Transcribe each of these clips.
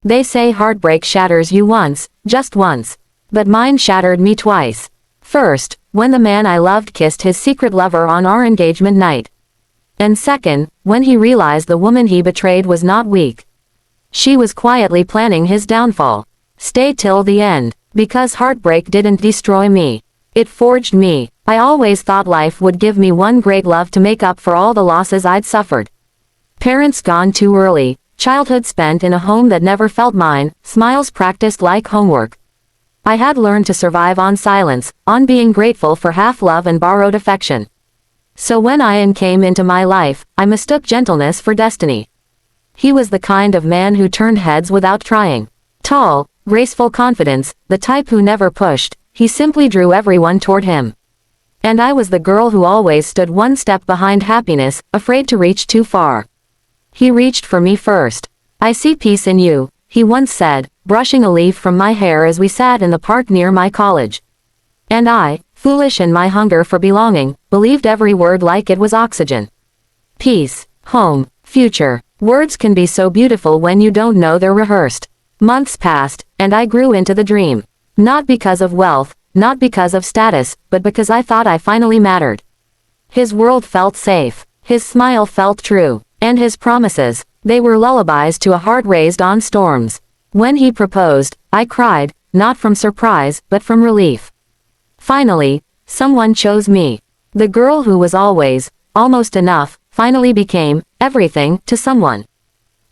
They say heartbreak shatters you once, just once. But mine shattered me twice. First, when the man I loved kissed his secret lover on our engagement night. And second, when he realized the woman he betrayed was not weak. She was quietly planning his downfall. Stay till the end, because heartbreak didn't destroy me. It forged me. I always thought life would give me one great love to make up for all the losses I'd suffered. Parents gone too early, childhood spent in a home that never felt mine, smiles practiced like homework. I had learned to survive on silence, on being grateful for half love and borrowed affection. So when Ian came into my life, I mistook gentleness for destiny. He was the kind of man who turned heads without trying. Tall, graceful confidence, the type who never pushed, he simply drew everyone toward him. And I was the girl who always stood one step behind happiness, afraid to reach too far. He reached for me first. I see peace in you, he once said, brushing a leaf from my hair as we sat in the park near my college. And I, foolish in my hunger for belonging, believed every word like it was oxygen. Peace, home, future. Words can be so beautiful when you don't know they're rehearsed. Months passed, and I grew into the dream. Not because of wealth, not because of status, but because I thought I finally mattered. His world felt safe. His smile felt true. And his promises, they were lullabies to a heart raised on storms. When he proposed, I cried, not from surprise, but from relief. Finally, someone chose me. The girl who was always, almost enough, finally became, everything, to someone.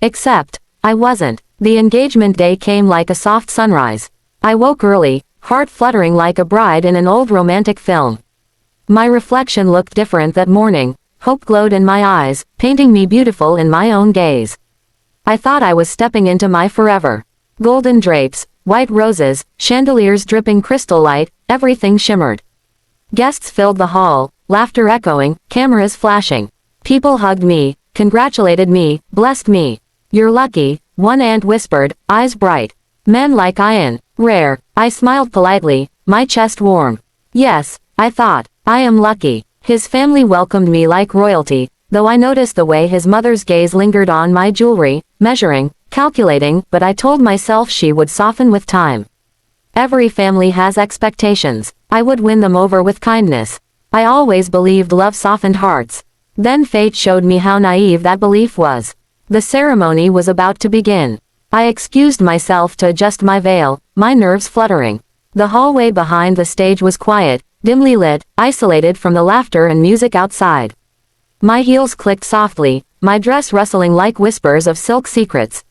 Except, I wasn't. The engagement day came like a soft sunrise. I woke early, heart fluttering like a bride in an old romantic film. My reflection looked different that morning. Hope glowed in my eyes, painting me beautiful in my own gaze. I thought I was stepping into my forever. Golden drapes, white roses, chandeliers dripping crystal light, everything shimmered. Guests filled the hall, laughter echoing, cameras flashing. People hugged me, congratulated me, blessed me. You're lucky, one aunt whispered, eyes bright. Men like Ian, rare. I smiled politely, my chest warm. Yes, I thought, I am lucky. His family welcomed me like royalty, though I noticed the way his mother's gaze lingered on my jewelry, measuring, calculating, but I told myself she would soften with time. Every family has expectations. I would win them over with kindness. I always believed love softened hearts. Then fate showed me how naive that belief was. The ceremony was about to begin. I excused myself to adjust my veil, my nerves fluttering. The hallway behind the stage was quiet, dimly lit, isolated from the laughter and music outside. My heels clicked softly, my dress rustling like whispers of silk secrets.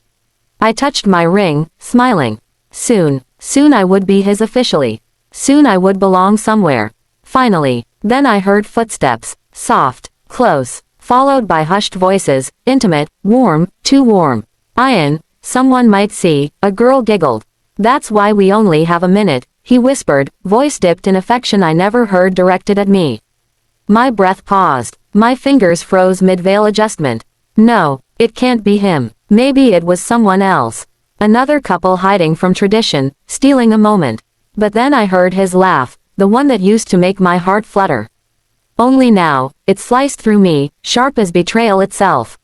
I touched my ring, smiling. Soon I would be his officially. Soon I would belong somewhere. Finally, then I heard footsteps, soft, close, followed by hushed voices, intimate, warm, too warm. Ian, someone might see, a girl giggled. That's why we only have a minute, he whispered, voice dipped in affection I never heard directed at me. My breath paused. My fingers froze mid-veil adjustment. No, it can't be him. Maybe it was someone else. Another couple hiding from tradition, stealing a moment. But then I heard his laugh, the one that used to make my heart flutter. Only now, it sliced through me, sharp as betrayal itself.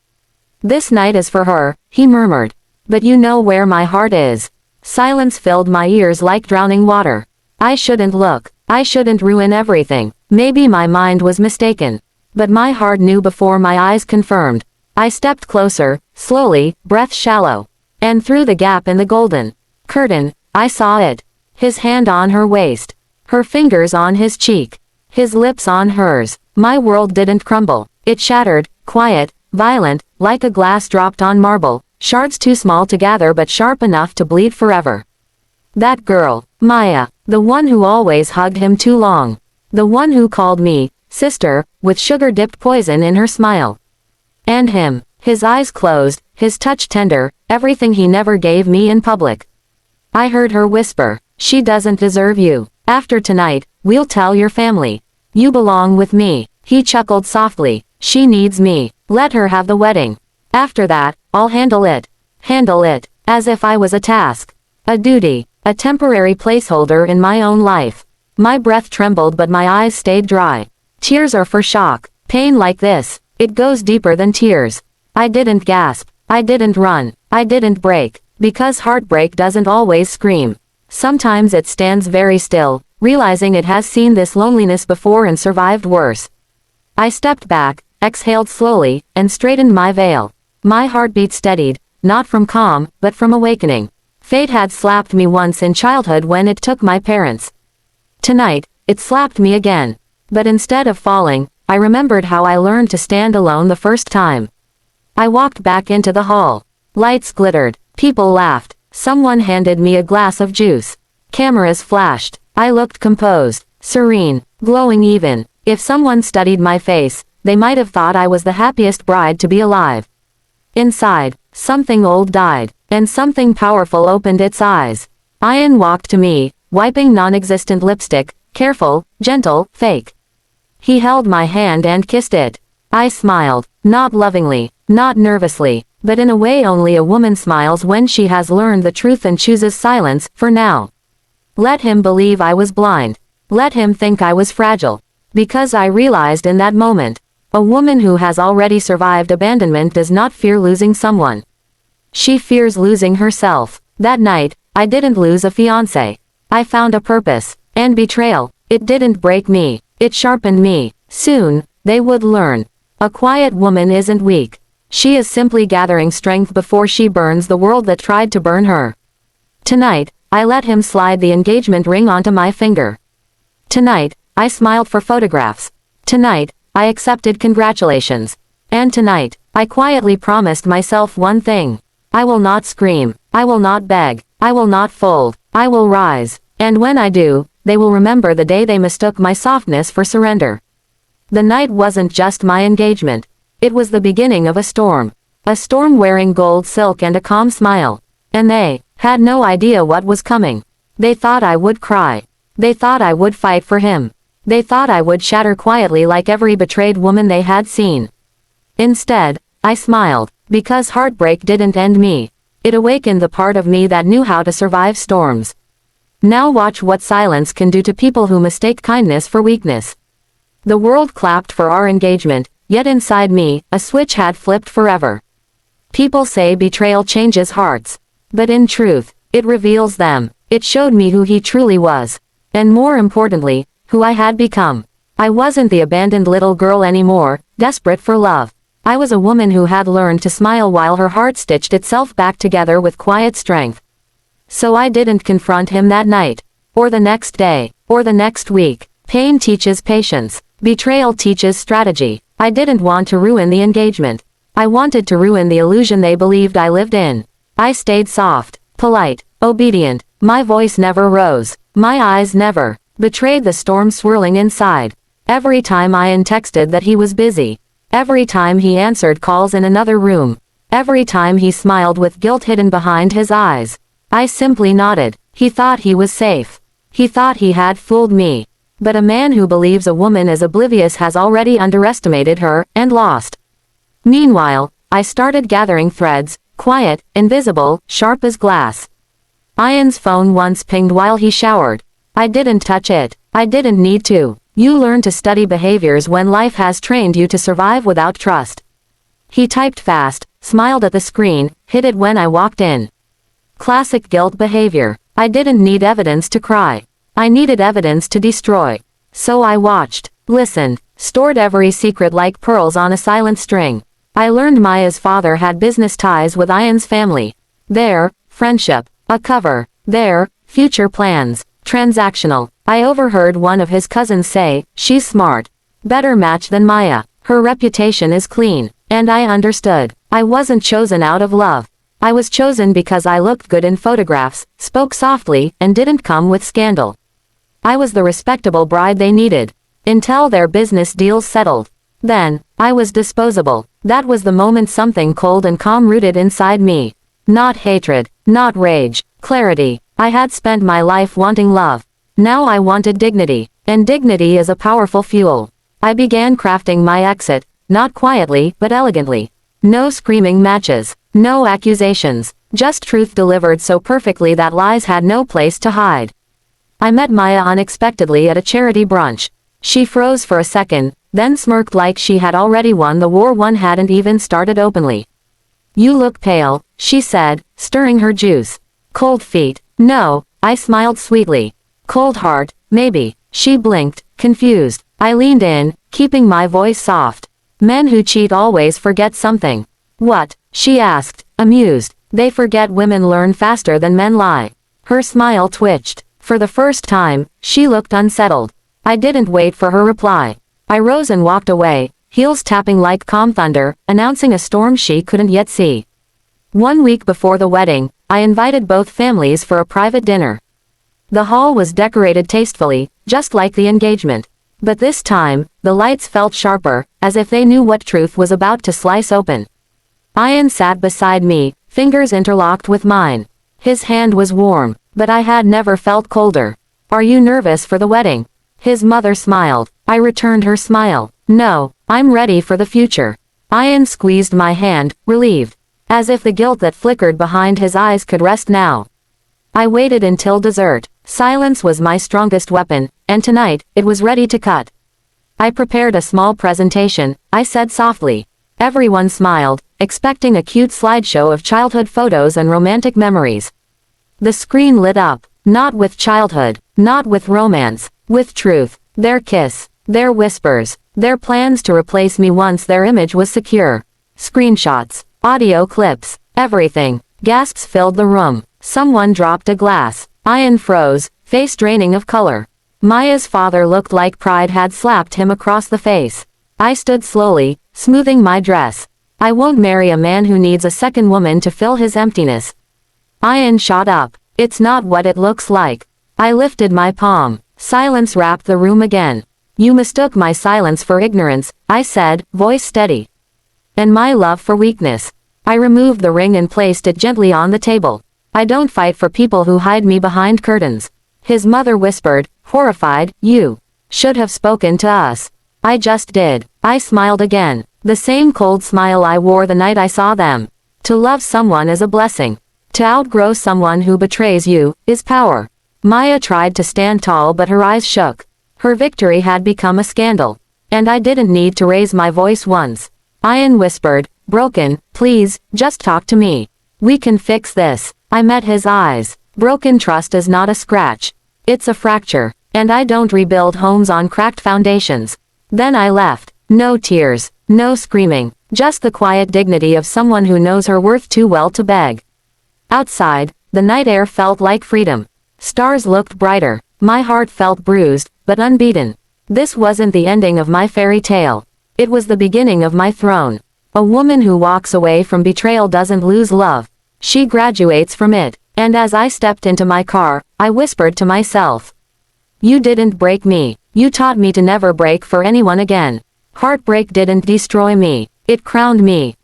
This night is for her, he murmured. But you know where my heart is. Silence filled my ears like drowning water. I shouldn't look. I shouldn't ruin everything. Maybe my mind was mistaken. But my heart knew before my eyes confirmed. I stepped closer, slowly, breath shallow. And through the gap in the golden curtain, I saw it. His hand on her waist. Her fingers on his cheek. His lips on hers. My world didn't crumble. It shattered, quiet, violent, like a glass dropped on marble. Shards too small to gather but sharp enough to bleed forever. That girl, Maya, the one who always hugged him too long. The one who called me, sister, with sugar-dipped poison in her smile. And him, his eyes closed, his touch tender, everything he never gave me in public. I heard her whisper, she doesn't deserve you. After tonight, we'll tell your family. You belong with me. He chuckled softly, she needs me. Let her have the wedding. After that, I'll handle it. Handle it, as if I was a task. A duty, a temporary placeholder in my own life. My breath trembled but my eyes stayed dry. Tears are for shock. Pain like this, it goes deeper than tears. I didn't gasp. I didn't run. I didn't break. Because heartbreak doesn't always scream. Sometimes it stands very still, realizing it has seen this loneliness before and survived worse. I stepped back, exhaled slowly, and straightened my veil. My heartbeat steadied, not from calm, but from awakening. Fate had slapped me once in childhood when it took my parents. Tonight, it slapped me again. But instead of falling, I remembered how I learned to stand alone the first time. I walked back into the hall. Lights glittered, people laughed, someone handed me a glass of juice. Cameras flashed. I looked composed, serene, glowing even. If someone studied my face, they might have thought I was the happiest bride to be alive. Inside, something old died, and something powerful opened its eyes. Ian walked to me, wiping non-existent lipstick, careful, gentle, fake. He held my hand and kissed it. I smiled, not lovingly, not nervously, but in a way only a woman smiles when she has learned the truth and chooses silence, for now. Let him believe I was blind. Let him think I was fragile. Because I realized in that moment, a woman who has already survived abandonment does not fear losing someone. She fears losing herself. That night, I didn't lose a fiancé. I found a purpose. And betrayal, it didn't break me. It sharpened me. Soon, they would learn. A quiet woman isn't weak. She is simply gathering strength before she burns the world that tried to burn her. Tonight, I let him slide the engagement ring onto my finger. Tonight, I smiled for photographs. Tonight, I accepted congratulations. And tonight, I quietly promised myself one thing. I will not scream. I will not beg. I will not fold. I will rise. And when I do, they will remember the day they mistook my softness for surrender. The night wasn't just my engagement. It was the beginning of a storm. A storm wearing gold silk and a calm smile. And they had no idea what was coming. They thought I would cry. They thought I would fight for him. They thought I would shatter quietly like every betrayed woman they had seen. Instead, I smiled, because heartbreak didn't end me. It awakened the part of me that knew how to survive storms. Now watch what silence can do to people who mistake kindness for weakness. The world clapped for our engagement, yet inside me, a switch had flipped forever. People say betrayal changes hearts. But in truth, it reveals them. It showed me who he truly was. And more importantly, who I had become. I wasn't the abandoned little girl anymore, desperate for love. I was a woman who had learned to smile while her heart stitched itself back together with quiet strength. So I didn't confront him that night. Or the next day. Or the next week. Pain teaches patience. Betrayal teaches strategy. I didn't want to ruin the engagement. I wanted to ruin the illusion they believed I lived in. I stayed soft, polite, obedient. My voice never rose. My eyes never betrayed the storm swirling inside. Every time Ian texted that he was busy. Every time he answered calls in another room. Every time he smiled with guilt hidden behind his eyes. I simply nodded. He thought he was safe. He thought he had fooled me. But a man who believes a woman is oblivious has already underestimated her, and lost. Meanwhile, I started gathering threads, quiet, invisible, sharp as glass. Ian's phone once pinged while he showered. I didn't touch it. I didn't need to. You learn to study behaviors when life has trained you to survive without trust. He typed fast, smiled at the screen, hid it when I walked in. Classic guilt behavior. I didn't need evidence to cry. I needed evidence to destroy. So I watched, listened, stored every secret like pearls on a silent string. I learned Maya's father had business ties with Ian's family. There, friendship, a cover. There, future plans. Transactional. I overheard one of his cousins say, "She's smart. Better match than Maya. Her reputation is clean." And I understood. I wasn't chosen out of love. I was chosen because I looked good in photographs, spoke softly, and didn't come with scandal. I was the respectable bride they needed. Until their business deals settled. Then, I was disposable. That was the moment something cold and calm rooted inside me. Not hatred, not rage, clarity. I had spent my life wanting love. Now I wanted dignity. And dignity is a powerful fuel. I began crafting my exit, not quietly, but elegantly. No screaming matches. No accusations. Just truth delivered so perfectly that lies had no place to hide. I met Maya unexpectedly at a charity brunch. She froze for a second, then smirked like she had already won the war one hadn't even started openly. You look pale, she said, stirring her juice. Cold feet. No, I smiled sweetly. Cold heart, maybe. She blinked, confused. I leaned in, keeping my voice soft. Men who cheat always forget something. What? She asked, amused. They forget women learn faster than men lie. Her smile twitched. For the first time, she looked unsettled. I didn't wait for her reply. I rose and walked away, heels tapping like calm thunder, announcing a storm she couldn't yet see. 1 week before the wedding, I invited both families for a private dinner. The hall was decorated tastefully, just like the engagement. But this time, the lights felt sharper, as if they knew what truth was about to slice open. Ian sat beside me, fingers interlocked with mine. His hand was warm, but I had never felt colder. Are you nervous for the wedding? His mother smiled. I returned her smile. No, I'm ready for the future. Ian squeezed my hand, relieved. As if the guilt that flickered behind his eyes could rest now. I waited until dessert. Silence was my strongest weapon, and tonight, it was ready to cut. I prepared a small presentation, I said softly. Everyone smiled, expecting a cute slideshow of childhood photos and romantic memories. The screen lit up, not with childhood, not with romance, with truth, their kiss, their whispers, their plans to replace me once their image was secure. Screenshots, audio clips, everything. Gasps filled the room. Someone dropped a glass. Ian froze, face draining of color. Maya's father looked like pride had slapped him across the face. I stood slowly, smoothing my dress. I won't marry a man who needs a second woman to fill his emptiness. Ian shot up. It's not what it looks like. I lifted my palm. Silence wrapped the room again. You mistook my silence for ignorance, I said, voice steady. And my love for weakness. I removed the ring and placed it gently on the table. I don't fight for people who hide me behind curtains. His mother whispered, horrified, you should have spoken to us. I just did. I smiled again. The same cold smile I wore the night I saw them. To love someone is a blessing. To outgrow someone who betrays you, is power. Maya tried to stand tall but her eyes shook. Her victory had become a scandal. And I didn't need to raise my voice once. Ian whispered, broken, please, just talk to me. We can fix this. I met his eyes. Broken trust is not a scratch. It's a fracture. And I don't rebuild homes on cracked foundations. Then I left. No tears, no screaming, just the quiet dignity of someone who knows her worth too well to beg. Outside, the night air felt like freedom. Stars looked brighter. My heart felt bruised, but unbeaten. This wasn't the ending of my fairy tale. It was the beginning of my throne. A woman who walks away from betrayal doesn't lose love. She graduates from it. And as I stepped into my car, I whispered to myself. You didn't break me. You taught me to never break for anyone again. Heartbreak didn't destroy me. It crowned me.